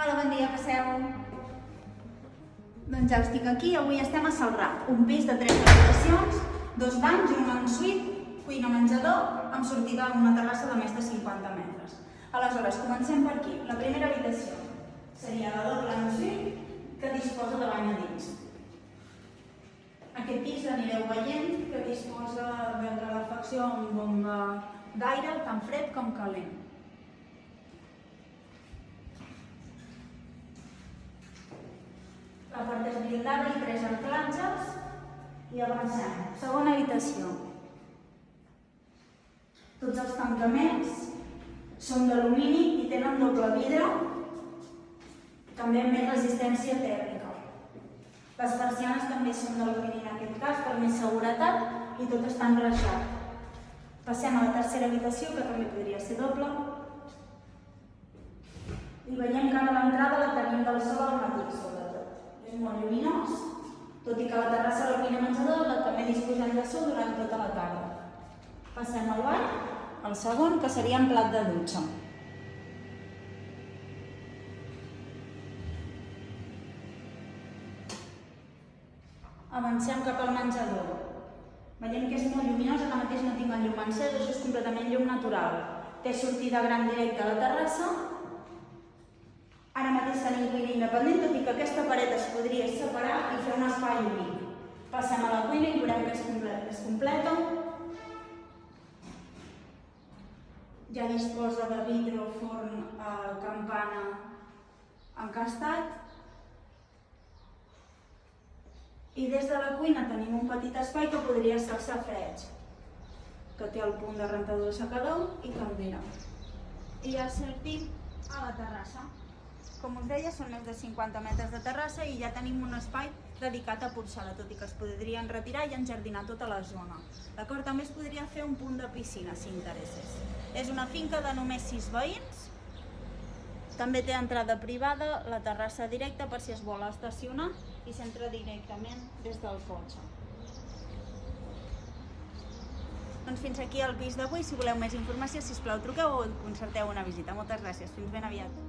Hola, bon dia, passeu. Doncs ja estic aquí, avui estem a Celrà, un pis de 3 habitacions, 2 banys i un ensuite, cuina menjador, amb sortida a una terrassa de més de 50 metres. Aleshores, comencem per aquí. La primera habitació seria la doble ensuite que disposa de bany a dins. Aquest pis anireu veient que disposa de calefacció amb bomba d'aire, tant fred com calent. La porta és blindada i 3 anclatges i avancem. Segona habitació. Tots els tancaments són d'alumini i tenen doble vidre, també amb més resistència tèrmica. Les persianes també són d'alumini en aquest cas per més seguretat i tot està enreixat. Passem a la tercera habitació, que també podria ser doble. I veiem que ara l'entrada la tenim del sol al matí, sobretot. És molt lluminós, tot i que la terrassa de la cuina menjador també disposem de sol durant tota la tarda. Passem al bany, el segon, que seria en plat de dutxa. Avancem cap al menjador. Veiem que és molt lluminós, ara mateix no tinc el llum encès, això és completament llum natural. Té sortida gran directa a la terrassa. Ara mateix tenim cuina independent, tot i que aquesta paret es podria separar i fer un espai únic. Passem a la cuina i veurem que es completa. Ja disposa de vidre, forn, campana encastat. I des de la cuina tenim un petit espai que podria ser el safareig, que té el punt de rentador secador i caldera. I ja sortim a la terrassa. Com us deia, són més de 50 metres de terrassa i ja tenim un espai dedicat a porcela, tot i que es podrien retirar i enjardinar tota la zona. D'acord? També es podria fer un punt de piscina, si interessés. És una finca de només 6 veïns. També té entrada privada, la terrassa directa per si es vol estacionar i s'entra directament des del cotxe. Doncs fins aquí el pis d'avui. Si voleu més informació, sisplau, truqueu o concerteu una visita. Moltes gràcies. Fins ben aviat.